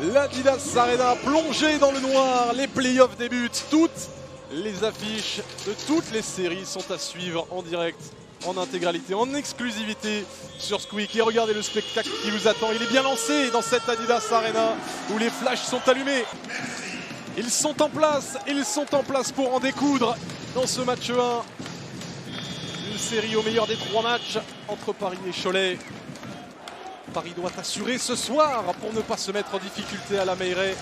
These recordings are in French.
L'Adidas Arena plongée dans le noir, les playoffs débutent, toutes les affiches de toutes les séries sont à suivre en direct, en intégralité, en exclusivité sur Squeak. Et regardez le spectacle qui vous attend, il est bien lancé dans cette Adidas Arena où les flashs sont allumés. Ils sont en place pour en découdre dans ce match 1. Une série au meilleur des 3 matchs entre Paris et Cholet. Paris doit assurer ce soir pour ne pas se mettre en difficulté à la Meilleray.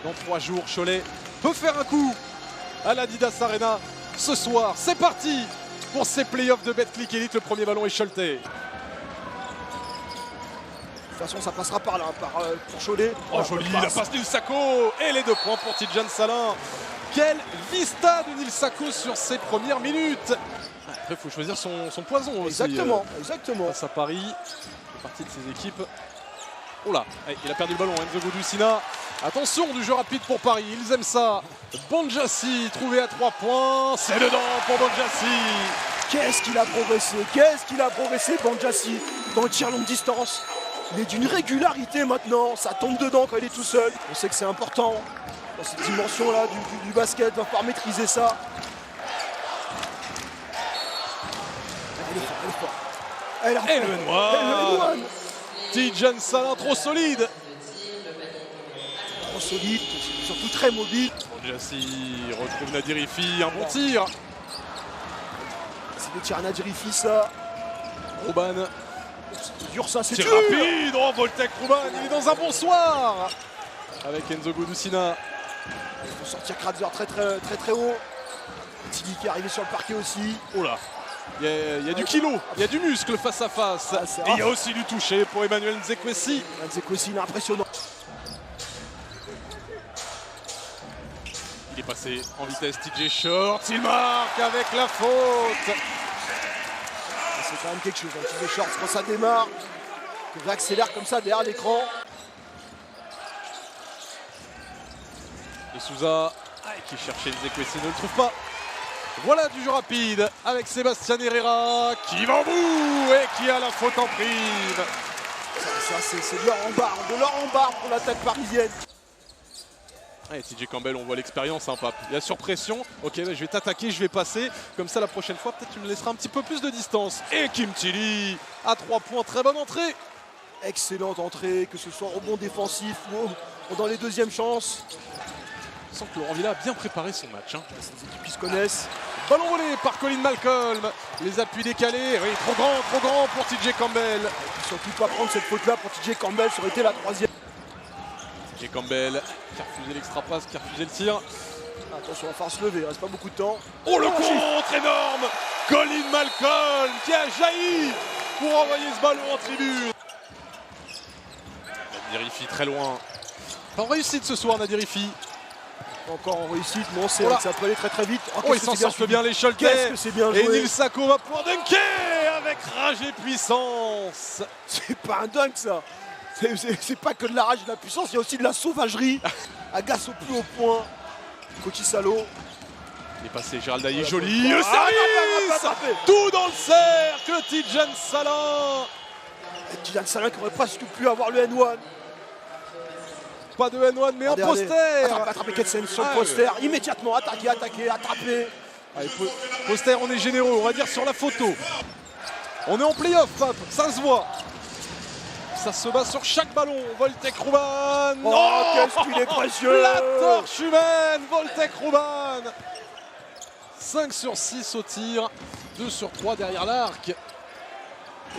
Dans 3 jours, Cholet peut faire un coup à l'Adidas Arena ce soir. C'est parti pour ces playoffs de Betclic Elite. Le premier ballon est Choletais. De toute façon, ça passera par là, pour Cholet. Oh, joli, la passe d'Il Sacco et les 2 points pour Tidjane Salin. Quelle vista de Nil Sacco sur ses premières minutes. Après, il faut choisir son poison aussi. Exactement. Face à Paris, c'est partie de ses équipes. Oh là, il a perdu le ballon, Enzo Godusina. Attention du jeu rapide pour Paris, ils aiment ça. Bonjassi trouvé à 3 points, c'est dedans pour Bonjassi. Qu'est-ce qu'il a progressé Bonjassi dans le tir longue distance. Il est d'une régularité maintenant, ça tombe dedans quand il est tout seul. On sait que c'est important dans cette dimension-là du basket, il va falloir maîtriser ça. Elle est fort. Et le noir. Tidjane Salin trop solide. Trop solide, surtout très mobile. Bonjassi retrouve Nadirifi, un bon tir. C'est le tir à Nadirifi ça. Rouban. C'est dur ça, c'est tir dur. rapide. Oh, Voltec Rouban, il est dans un bon soir. Avec Enzo Godusina. Il faut sortir Kratzer très haut. Tigui qui est arrivé sur le parquet aussi. Oh là. Il y a du kilo, il y a du muscle face à face. Et il y a aussi du toucher pour Emmanuel Nzekwesi. Nzekwesi, il est impressionnant. Il est passé en vitesse, TJ Shorts, il marque avec la faute. C'est quand même quelque chose, TJ Shorts, quand ça démarre, il accélère comme ça derrière l'écran. Et Souza, qui cherchait Nzekwesi, ne le trouve pas. Voilà du jeu rapide avec Sébastien Herrera qui va en bout et qui a la faute en prime. Ça c'est de l'or en barre pour l'attaque parisienne. Et TJ Campbell, on voit l'expérience, hein, Pape. Il y a sur pression. Ok, je vais t'attaquer, je vais passer. Comme ça, la prochaine fois, peut-être tu me laisseras un petit peu plus de distance. Et Kim Tilly à 3 points, très bonne entrée. Excellente entrée, que ce soit rebond défensif ou dans les deuxièmes chances. On sent que Laurent Villa a bien préparé son match. Hein. Ces équipes qui se connaissent. Ballon volé par Colin Malcolm. Les appuis décalés. Oui, trop grand pour TJ Campbell. Et surtout pas prendre cette faute-là pour TJ Campbell, ça aurait été la 3e. TJ Campbell qui a refusé l'extra passe, qui a refusé le tir. Attention, on va falloir se lever, il reste pas beaucoup de temps. Oh, le contre énorme. Colin Malcolm qui a jailli pour envoyer ce ballon en tribune. Nadirifi très loin. Pas en réussite ce soir, Nadirifi. Encore en réussite, mais on sait que ça peut aller très vite. Oh, il s'en sort bien les Choletais. Qu'est-ce que c'est bien joué. Et Nil Sacco va pouvoir dunker avec rage et puissance. C'est pas un dunk ça. C'est pas que de la rage et de la puissance, il y a aussi de la sauvagerie. Agace au plus haut point. Coty Salo. Il est passé Gérald Dailly, joli. Le service. Tout dans le cercle. Tidjane Salin. Tidjane Salin qui aurait presque pu avoir le N1. Pas de N1 mais un poster. Attraper Ketsen sur le poster. Immédiatement attaquer, attraper. Allez, poster, on est généreux, on va dire sur la photo. On est en playoff, Pape, ça se voit. Ça se bat sur chaque ballon. Voltec Rouban. Oh, qu'est-ce qu'il est précieux. La torche humaine, Voltec Rouban. 5 sur 6 au tir, 2 sur 3 derrière l'arc.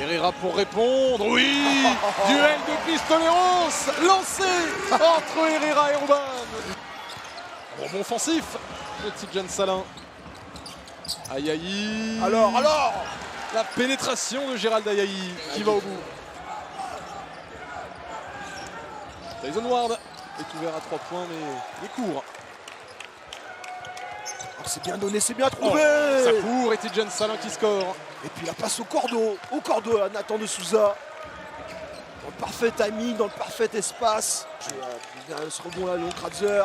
Herrera pour répondre, oui. Duel de pistoleros lancé entre Herrera et Rouban. Rebond offensif de Tidjane Salin. Aïe aïe. Alors la pénétration de Gérald Ayayi qui va au bout. Tyson Ward est ouvert à 3 points mais il est court. C'est bien donné, c'est bien trouvé. Ça court et Tidjane Salin qui score. Et puis la passe au cordeau à Nathan de Souza. Dans le parfait timing, dans le parfait espace. Ce rebond-là, Léon Kratzer.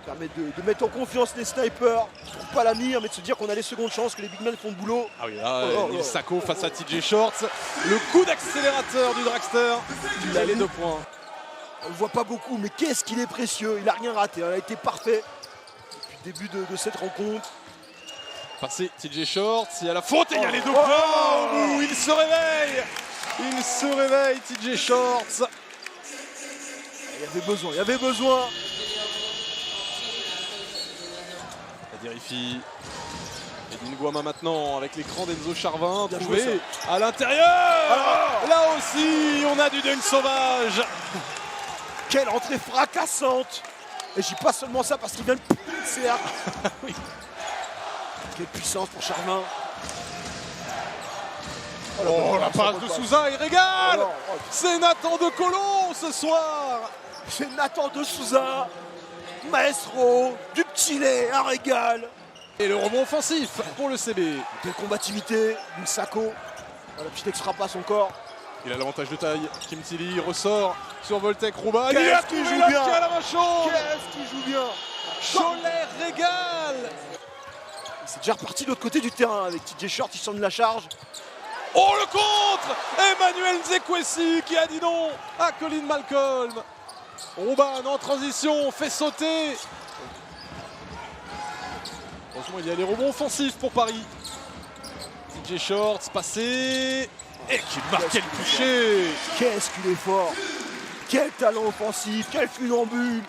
Permet de mettre en confiance les snipers. Qui ne trouvent pas la mire, mais de se dire qu'on a les secondes chances, que les big men font le boulot. Ah oui, là, Nil Sacco face à TJ Shorts. Le coup d'accélérateur du dragster. Il a les 2 points. On le voit pas beaucoup, mais qu'est-ce qu'il est précieux. Il a rien raté, il a été parfait depuis le début de cette rencontre. Passé TJ Shorts, il y a la faute et il y a les deux points. Il se réveille. Il se réveille, TJ Shorts. Il y avait besoin, il y avait besoin. La vérifie. Edwin Guama maintenant avec l'écran d'Enzo Charvin trouvé à l'intérieur. Là aussi, on a du dunk sauvage. Quelle entrée fracassante. Et je dis pas seulement ça parce qu'il vient de plier le cercle. Oui. Quelle puissance pour Charvin. Oh, la passe de Souza, il régale. C'est Nathan de Colomb ce soir. C'est Nathan de Souza, maestro, du petit lait, un régal. Et le rebond offensif pour le CB. Quelle combativité, une Sako. La petite extra passe encore. Il a l'avantage de taille. Kim Tilly ressort sur Voltec Rouban. Qu'est-ce qu'il joue bien. À la main chaude. Qu'est-ce qu'il joue bien. Cholet régale. C'est déjà reparti de l'autre côté du terrain avec TJ Shorts, il sent de la charge. Oh, le contre. Emmanuel Nzekwesi qui a dit non à Colin Malcolm. Rouban en transition, fait sauter. Heureusement, il y a les rebonds offensifs pour Paris. TJ Shorts passé. Et qui marquait le toucher. Qu'est-ce qu'il est fort. Quel talent offensif, quel funambule.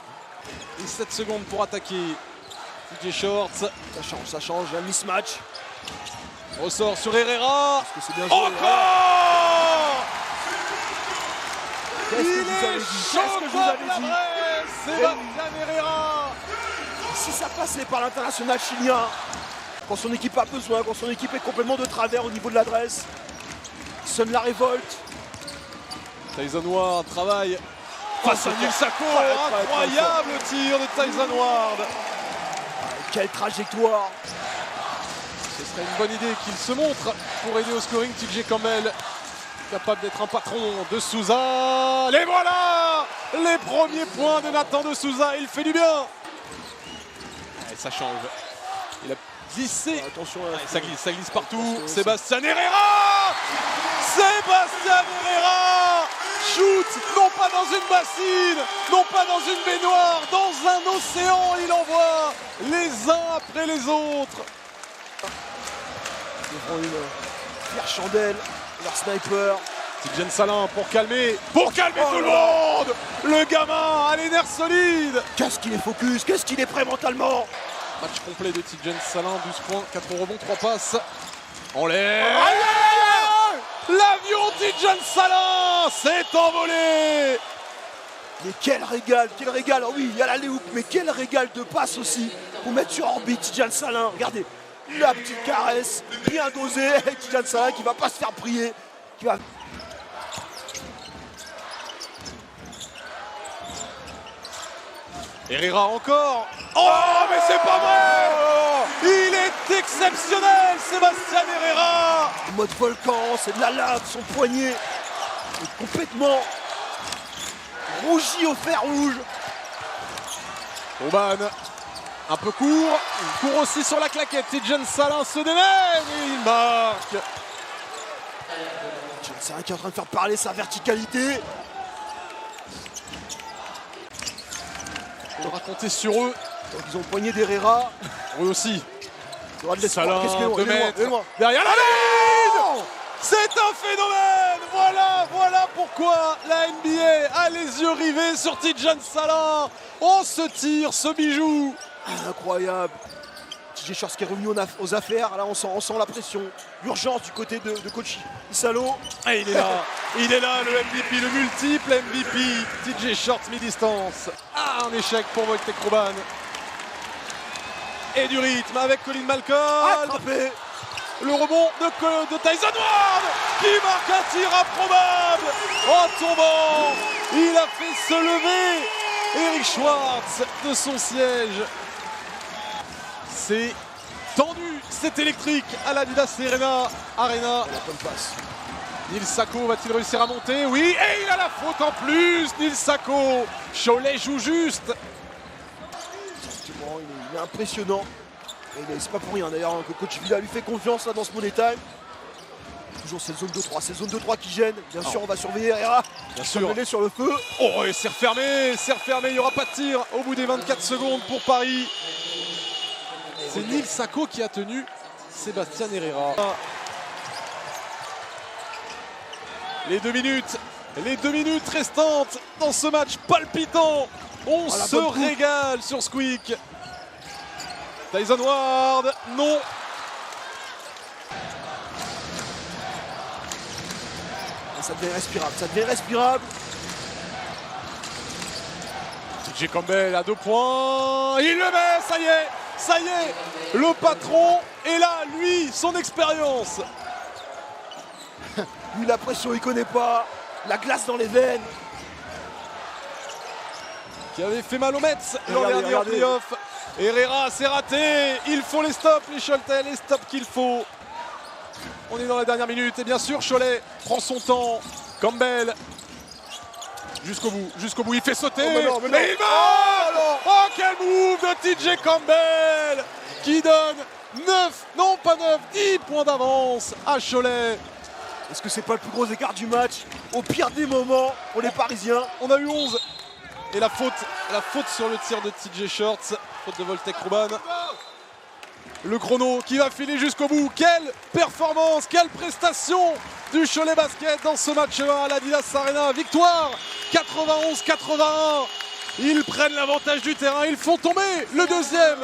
Et 7 secondes pour attaquer. TJ Shorts. Ça change, un mismatch. Ressort sur Herrera. Est-ce que c'est bien joué? Encore. Qu'est-ce que vous avez dit? Qu'est-ce que je vous avais dit? Sébastien Herrera. Si ça passait par l'international chilien, quand son équipe a besoin, quand son équipe est complètement de travers au niveau de l'adresse, sonne la révolte. Tyson Ward travaille face à Nil Sako. Incroyable tir de Tyson Ward. Quelle trajectoire. Ce serait une bonne idée qu'il se montre pour aider au scoring. TJ Campbell, capable d'être un patron de Souza. Les voilà. Les premiers points de Nathan de Souza. Il fait du bien. Et ça change. Il a glissé. Attention, ça glisse partout. Sébastien Herrera. Sébastien Herrera shoot, non pas dans une bassine, non pas dans une baignoire, dans un océan. Il envoie les uns après les autres. Ils prend une Pierre Chandelle, leur sniper. Tidjane Salin pour calmer tout le monde. Le gamin a les nerfs solides. Qu'est-ce qu'il est focus, qu'est-ce qu'il est prêt mentalement. Match complet de Tidjane Salin, 12 points, 4 rebonds, 3 passes. En l'air. L'avion Tidjane Salin s'est envolé. Mais quel régal, quel régal. Oh oui, il y a la léoupe, mais quel régal de passe aussi pour mettre sur orbite Tidjane Salin. Regardez, la petite caresse, bien dosée. Tidjane Salin qui va pas se faire prier. Qui va... Herrera encore. Oh, mais c'est pas vrai. Il est exceptionnel, Sébastien Herrera. Mode volcan, c'est de la lave, son poignet est complètement rougi au fer rouge. Rouban, un peu court. Il court aussi sur la claquette. Tidjane Salin se démène et il marque. Tidjane Salin qui est en train de faire parler sa verticalité. On va compter sur eux. Donc ils ont le poignet d'Herrera. Eux aussi. Salin, de mètres. Derrière la ligne. C'est un phénomène. Voilà pourquoi la NBA a les yeux rivés sur Tidjane Salin. On se tire ce bijou. Incroyable. TJ Shorts qui est revenu aux affaires. Là, on sent la pression. L'urgence du côté de coach Isalo. Et il est là, le MVP, le multiple MVP. TJ Shorts mi-distance. Ah, un échec pour Voltec Rouban. Et du rythme avec Colin Malcolm. Attrapé. Le rebond de Tyson Ward qui marque un tir improbable. En tombant, il a fait se lever Eric Schwartz de son siège. C'est tendu, c'est électrique à l'Adidas Arena. La bonne passe. Nil Sako va-t-il réussir à monter? Oui, et il a la faute en plus, Nil Sako. Cholet joue juste. Effectivement, il est impressionnant. Et c'est pas pour rien d'ailleurs que coach Villa lui fait confiance là dans ce Money Time. Toujours cette zone 2-3, cette zone 2-3 qui gêne. Bien sûr, on va surveiller Herrera. Bien sûr. Mêlé sur le feu. Oh, et c'est refermé, il n'y aura pas de tir au bout des 24 secondes pour Paris. C'est Nils Sako qui a tenu Sébastien Herrera. Les 2 minutes restantes dans ce match palpitant. On se régale sur Squeak. Tyson Ward, non. Ça devient respirable, TJ Campbell à 2 points, il le met, ça y est, le patron est là, lui, son expérience. Lui, la pression, il connaît pas, la glace dans les veines. Qui avait fait mal aux Mets l'an dernier en playoff. Herrera, c'est raté, il faut les stops, les Choletais, les stops qu'il faut. On est dans la dernière minute et bien sûr Cholet prend son temps. Campbell jusqu'au bout, il fait sauter. Oh, mais non. Et il va oh, quel move de TJ Campbell qui donne 10 points d'avance à Cholet. Est-ce que c'est pas le plus gros écart du match? Au pire des moments pour les Parisiens. On a eu 11. Et la faute sur le tir de TJ Shorts, faute de Voltec Ruban. Le chrono qui va filer jusqu'au bout. Quelle performance, quelle prestation du Cholet Basket dans ce match-là à l'Adidas Arena. Victoire 91-81. Ils prennent l'avantage du terrain. Ils font tomber le deuxième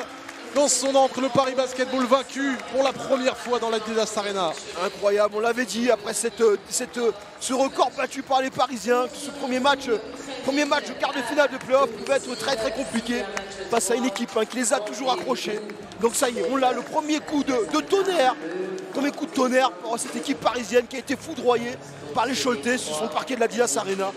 dans son encre. Le Paris Basketball vaincu pour la première fois dans l'Adidas Arena. Incroyable, on l'avait dit après ce record battu par les Parisiens. Que ce premier match de quart de finale de playoff pouvait être très très compliqué face à une équipe qui les a toujours accrochés. Donc ça y est, on l'a, le premier coup de tonnerre, pour cette équipe parisienne qui a été foudroyée par les Choletais sur son parquet de l'Adidas Arena.